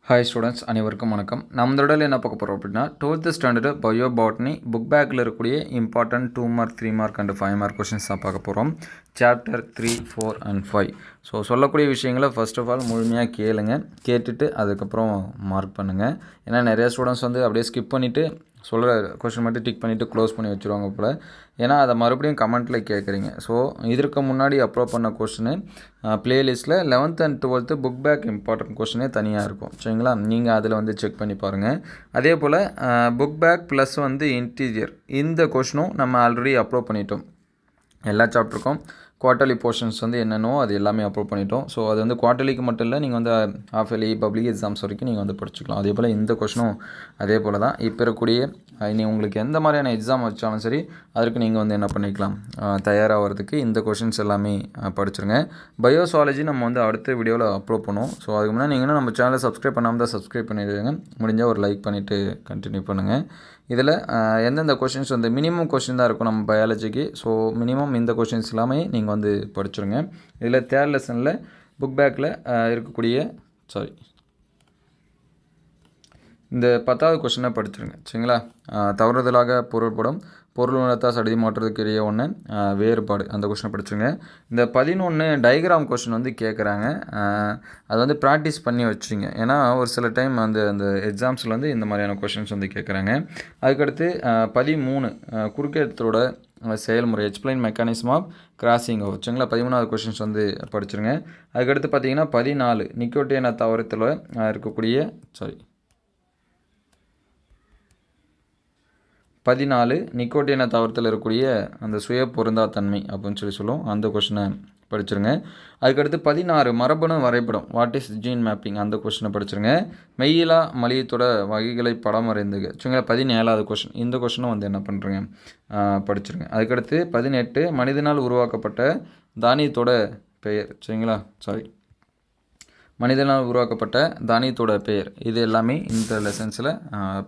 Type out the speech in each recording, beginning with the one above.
Hi students, அனைவருக்கும் வணக்கம். நம்ம தொடரில் என்ன பார்க்க போகிறோம் அப்படின்னா 12th standard bio botany book பேக்கில் இருக்கக்கூடிய important 2 mark 3 mark and 5 mark questions தான் பார்க்க போகிறோம். Chapter 3, 4 and 5. ஸோ சொல்லக்கூடிய விஷயங்களை ஃபர்ஸ்ட் ஆஃப் ஆல் முழுமையாக கேட்டுட்டு அதுக்கப்புறம் மார்க் பண்ணுங்கள். ஏன்னா நிறைய ஸ்டூடெண்ட்ஸ் வந்து அப்படியே ஸ்கிப் பண்ணிவிட்டு சொல்கிற கொஷின் மட்டும் டிக் பண்ணிவிட்டு க்ளோஸ் பண்ணி வச்சுருவாங்க போல். ஏன்னா அதை மறுபடியும் கமெண்ட்டில் கேட்குறீங்க. ஸோ இதற்கு முன்னாடி அப்லோட் பண்ண கொஷினு ப்ளேலிஸ்ட்டில் 11th and 12th book back important கொஷினே தனியாக இருக்கும், சரிங்களா? நீங்கள் அதில் வந்து செக் பண்ணி பாருங்கள். அதே போல் புக் பேக் ப்ளஸ் வந்து இன்டீரியர் இந்த கொஷினும் நம்ம ஆல்ரெடி அப்லோட் பண்ணிட்டோம். எல்லா சாப்டருக்கும் குவார்ட்டர்லி போர்ஷன்ஸ் வந்து என்னென்னோ அது எல்லாமே அப்லோட் பண்ணிட்டோம். ஸோ அது வந்து குவார்ட்டர்லிக்கு மட்டும் இல்லை, நீங்கள் வந்து ஹாஃப் இயர்லி பப்ளிக் எக்ஸாம்ஸ் வரைக்கும் நீங்கள் வந்து படிச்சுக்கலாம். அதே போல் இந்த கொஷினும் அதே போல் தான். இப்போ இருக்கக்கூடிய இனி உங்களுக்கு எந்த மாதிரியான எக்ஸாம் வச்சாலும் சரி, அதற்கு நீங்கள் வந்து என்ன பண்ணிக்கலாம், தயாராகிறதுக்கு இந்த கொஷின்ஸ் எல்லாமே படிச்சிருங்க. பயோசாலஜி நம்ம வந்து அடுத்த வீடியோவில் அப்லோட் பண்ணுவோம். ஸோ அதுக்கு முன்னாடி நீங்கள் நம்ம சேனலை சப்ஸ்கிரைப் பண்ணாமல் தான் சப்ஸ்கிரைப் பண்ணிடுங்க. முடிஞ்சால் ஒரு லைக் பண்ணிவிட்டு கண்டினியூ பண்ணுங்கள். இதில் எந்தெந்த கொஷின்ஸ் வந்து மினிமம் கொஷின் தான் இருக்கும் நம்ம பயாலஜிக்கு. ஸோ மினிமம் இந்த கொஷின்ஸ் எல்லாமே நீங்கள் வந்து படிச்சுருங்க. இதில் தேர்ட் லெசனில் புக் பேக்கில் இருக்கக்கூடிய இந்த 10வது கொஷினை படிச்சுருங்க, சரிங்களா? தவறுதலாக பொருள்படும் பொருள் உணர்த்தா சடுதி மாற்றுறதுக்குரிய ஒன்று வேறுபாடு, அந்த கொஷினை படிச்சுருங்க. இந்த 11 டயக்ராம் கொஷின் வந்து கேட்குறாங்க. அது வந்து ப்ராக்டிஸ் பண்ணி வச்சுங்க. ஏன்னா ஒரு சில டைம் அந்த எக்ஸாம்ஸில் வந்து இந்த மாதிரியான கொஷின்ஸ் வந்து கேட்குறாங்க. அதுக்கடுத்து 13 குறுக்கேற்றத்தோட செயல்முறை, explain mechanism of crossing over, சரிங்களா? 13வது கொஷின்ஸ் வந்து படிச்சுருங்க. அதுக்கடுத்து பார்த்தீங்கன்னா 14 நிக்கோட்டின தாவரத்தில் இருக்கக்கூடிய 14 நிக்கோட்டின தாவரத்தில் இருக்கக்கூடிய அந்த சுய பொருந்தா தன்மை அப்படின்னு சொல்லுவோம், அந்த கொஷினை படிச்சுருங்க. அதுக்கடுத்து 16 மரபணு வரைபடம், வாட் இஸ் ஜீன் மேப்பிங், அந்த கொஷினை படிச்சுருங்க. மெய்யிலா மலியத்தோட வகைகளை படம் வரைந்துங்க, சரிங்களா? 17வது கொஷின், இந்த கொஷினை வந்து என்ன பண்ணுறீங்க, படிச்சுருங்க. அதுக்கடுத்து 18 மனிதனால் உருவாக்கப்பட்ட தானியத்தோட பெயர், சரிங்களா? மனிதனால் உருவாக்கப்பட்ட தானியத்தோட பெயர். இது எல்லாமே இந்த லெசன்ஸில்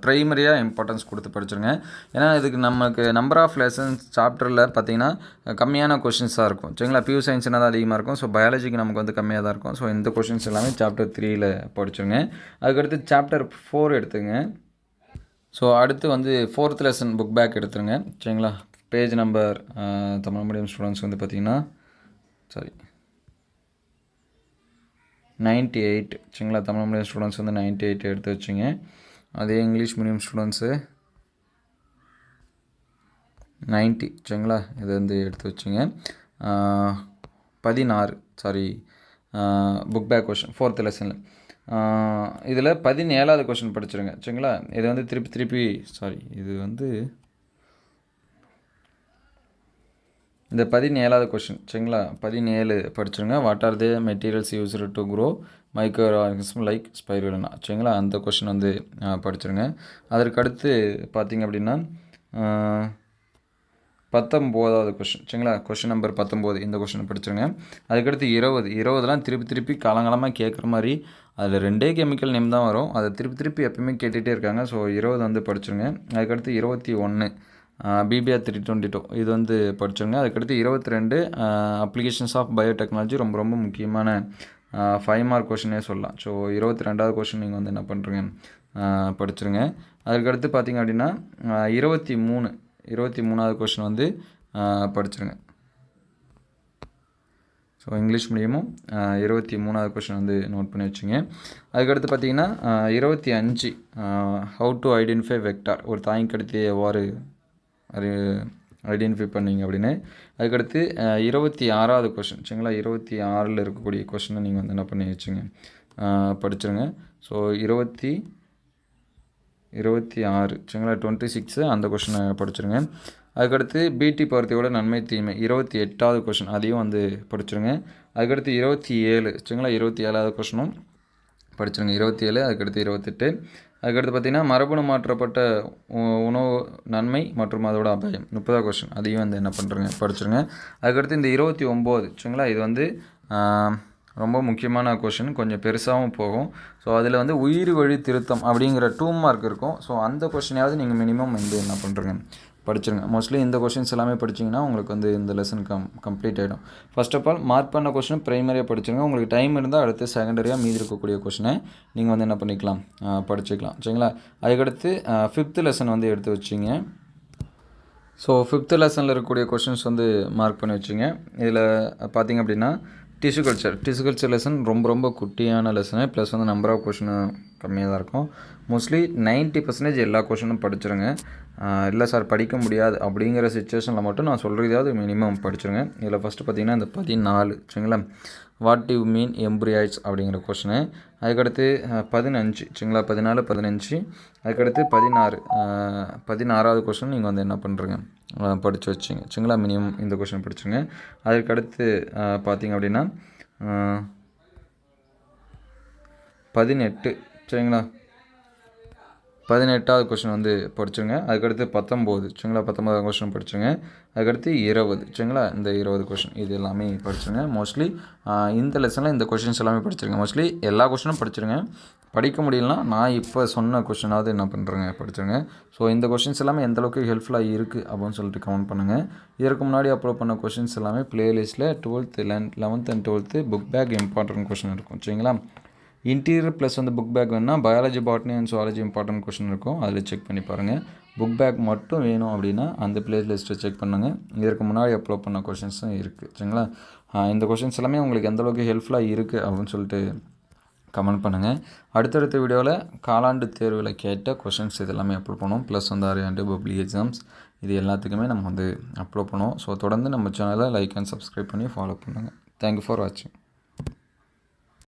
ப்ரைமரியாக இம்பார்ட்டன்ஸ் கொடுத்து படிச்சுருங்க. ஏன்னா இதுக்கு நமக்கு நம்பர் ஆஃப் லெசன்ஸ் சாப்டரில் பார்த்திங்கன்னா கம்மியான கொஷின்ஸாக இருக்கும், சரிங்களா? பியூ சயின்ஸ்னால் தான் அதிகமாக இருக்கும். ஸோ பயாலஜிக்கு நமக்கு வந்து கம்மியாக தான் இருக்கும். ஸோ இந்த கொஷின்ஸ் எல்லாமே சாப்டர் 3ல் படிச்சுருங்க. அதுக்கடுத்து சாப்டர் 4 எடுத்துங்க. ஸோ அடுத்து வந்து 4th லெசன் புக் பேக் எடுத்துருங்க, சரிங்களா? Page number Tamil medium students வந்து பார்த்திங்கன்னா 98, சரிங்களா? தமிழ் மீடியம் ஸ்டூடெண்ட்ஸ் வந்து 98 எடுத்து வச்சுங்க. அதே இங்கிலீஷ் மீடியம் ஸ்டூடெண்ட்ஸு 90, சரிங்களா? இதை வந்து எடுத்து வச்சுங்க. 16 புக் பேக் கொஷின் 4th லெசனில் இதில் 17வது கொஷின் படிச்சுருங்க, சரிங்களா? இது வந்து திருப்பி இது வந்து இந்த 17வது கொஷின், சரிங்களா? 17 படிச்சுருங்க. What are the materials used to grow micro organism like spirulina, சரிங்களா? அந்த கொஷின் வந்து படிச்சுருங்க. அதற்கு அடுத்து பார்த்திங்க அப்படின்னா 19வது கொஷின், சரிங்களா? கொஷின் நம்பர் 19, இந்த கொஷினை படிச்சுருங்க. அதுக்கடுத்து 20 திருப்பி காலங்காலமாக கேட்குற மாதிரி அதில் 2 கெமிக்கல் நேம் தான் வரும். அதை திருப்பி எப்பயுமே கேட்டுகிட்டே இருக்காங்க. ஸோ 20 வந்து படிச்சுருங்க. அதுக்கடுத்து 21 பிபிஆர் 322, இது வந்து படிச்சுருங்க. அதுக்கடுத்து 22 அப்ளிகேஷன்ஸ் ஆஃப் பயோடெக்னாலஜி, ரொம்ப முக்கியமான 5 மார்க் கொஷினே சொல்லலாம். ஸோ 22வது கொஷின் நீங்கள் வந்து என்ன பண்ணுறீங்க, படிச்சுருங்க. அதுக்கடுத்து பார்த்திங்க அப்படின்னா 23வது கொஷின் வந்து படிச்சுருங்க. ஸோ இங்கிலீஷ் மீடியமும் 23வது கொஷின் வந்து நோட் பண்ணி வச்சுங்க. அதுக்கடுத்து பார்த்திங்கன்னா 25 ஹவு டு ஐடென்டிஃபை வெக்டார், ஒரு தாய்க்கடுத்து எவ்வாறு அது ஐடென்டிஃபை பண்ணிங்க அப்படின்னு. அதுக்கடுத்து 26வது கொஷின், சரிங்களா? 26ல் இருக்கக்கூடிய கொஷினை நீங்கள் வந்து என்ன பண்ணி வச்சுங்க, படிச்சுருங்க. ஸோ 26, சரிங்களா? 26 அந்த கொஷினை படிச்சுருங்க. அதுக்கடுத்து பிடி பருத்தியோட நன்மை தீமை 28வது கொஷின், அதையும் வந்து படிச்சுருங்க. அதுக்கடுத்து 27, சரிங்களா? 27வது கொஷினும் படிச்சுருங்க. 27, அதுக்கடுத்து 28. அதுக்கடுத்து பார்த்திங்கன்னா மரபணு மாற்றப்பட்ட உணவு நன்மை மற்றும் அதோட அபாயம் 30வது கொஷின், அதையும் வந்து என்ன பண்ணுறங்க, படிச்சுருங்க. அதுக்கடுத்து இந்த 29, சரிங்களா? இது வந்து ரொம்ப முக்கியமான கொஷின், கொஞ்சம் பெருசாகவும் போகும். ஸோ அதில் வந்து உயிர் வழி திருத்தம் அப்படிங்கிற 2 மார்க் இருக்கும். ஸோ அந்த கொஷினையாவது நீங்கள் மினிமம் வந்து என்ன பண்ணுறங்க, படிச்சிருங்க. மோஸ்ட்லி இந்த கொஷின்ஸ் எல்லாமே படிச்சிங்கன்னா உங்களுக்கு வந்து இந்த லெசன் கம்ப்ளீட் ஆகிடும். ஃபர்ஸ்ட் ஆஃப் ஆல் மார்க் பண்ண கொஷின் ப்ரைமரியாக படிச்சிருங்க. உங்களுக்கு டைம் இருந்தால் அடுத்து செகண்டரியாக மீதி இருக்கக்கூடிய கொஷினை நீங்கள் வந்து என்ன பண்ணிக்கலாம், படிச்சுக்கலாம். சரிங்களா? அதுக்கடுத்து 5th லெசன் வந்து எடுத்து வச்சிங்க. ஸோ 5th லெசனில் இருக்கக்கூடிய கொஷின்ஸ் வந்து மார்க் பண்ணி வச்சுங்க. இதில் பார்த்திங்க அப்படின்னா டிஷ்யூ கல்ச்சர் லெசன் ரொம்ப குட்டியான லெசனு, ப்ளஸ் வந்து நம்பர் ஆஃப் கொஷினும் கம்மியாக தான் இருக்கும். மோஸ்ட்லி 90% எல்லா கொஷினும் படிச்சிருங்க. இல்லை சார் படிக்க முடியாது அப்படிங்கிற சுச்சுவேஷனில் மட்டும் நான் சொல்கிறதாவது மினிமம் படிச்சிருங்க. இதில் ஃபஸ்ட்டு பார்த்திங்கன்னா இந்த 14 சரிங்களா, வாட் யூ மீன் எம்ப்ரியாய்ட்ஸ் அப்படிங்கிற கொஷினு. அதுக்கடுத்து 15 சரிங்களா, 14 15. அதுக்கடுத்து 16வது கொஷின் நீங்கள் வந்து என்ன பண்ணுறீங்க, படித்து வச்சிங்க சரிங்களா. மினிமம் இந்த கொஷின் படிச்சுங்க. அதுக்கடுத்து பார்த்திங்க அப்படின்னா 18 சரிங்களா, 18வது கொஷின் வந்து படிச்சுங்க. அதுக்கடுத்து 19 சரிங்களா, 19வது கொஷின் படிச்சுங்க. அதுக்கடுத்து 20 சரிங்களா, இந்த 20 கொஷின் இது எல்லாமே படிச்சுங்க. மோஸ்ட்லி இந்த லெசனில் இந்த கொஷின்ஸ் எல்லாமே படிச்சிருங்க. மோஸ்ட்லி எல்லா கொஷினும் படிச்சிருங்க. படிக்க முடியலனா நான் இப்போ சொன்ன கொஷினாவது என்ன பண்ணுறேங்க, படிச்சிருங்க. ஸோ இந்த கொஷின்ஸ் எல்லாமே எந்தளவுக்கு ஹெல்ப்ஃபுல்லாக இருக்குது அப்படின்னு சொல்லிட்டு கமெண்ட் பண்ணுங்கள். இதற்கு முன்னாடி அப்லோட் பண்ண கொஷின்ஸ் எல்லாமே ப்ளேலிஸ்ட்டில் 12th 11th and 12th book back important question இருக்கும் சரிங்களா. இன்டீரியர் ப்ளஸ் வந்து புக் பேக் வேணுன்னா biology, botany and zoology important question இருக்கும், அதில் செக் பண்ணி பாருங்கள். புக் பேக் மட்டும் வேணும் அப்படின்னா அந்த ப்ளேலிஸ்ட்டை செக் பண்ணுங்கள். இதற்கு முன்னாடி அப்லோட் பண்ண கொஷின்ஸும் இருக்குது சரிங்களா. இந்த கொஷின்ஸ் எல்லாமே உங்களுக்கு எந்தளவுக்கு ஹெல்ப்ஃபுல்லாக இருக்குது அப்படின்னு சொல்லிட்டு கமெண்ட் பண்ணுங்கள். அடுத்தடுத்த வீடியோவில் காலாண்டு தேர்வில் கேட்ட கொஷின்ஸ் இதெல்லாமே அப்லோட் பண்ணுவோம். ப்ளஸ் வந்து அரையாண்டு பப்ளிக் எக்ஸாம்ஸ் இது எல்லாத்துக்குமே நம்ம வந்து அப்லோட் பண்ணுவோம். ஸோ தொடர்ந்து நம்ம சேனலை லைக் அண்ட் சப்ஸ்கிரைப் பண்ணி ஃபாலோ பண்ணுங்கள். தேங்க்யூ ஃபார் வாட்சிங்.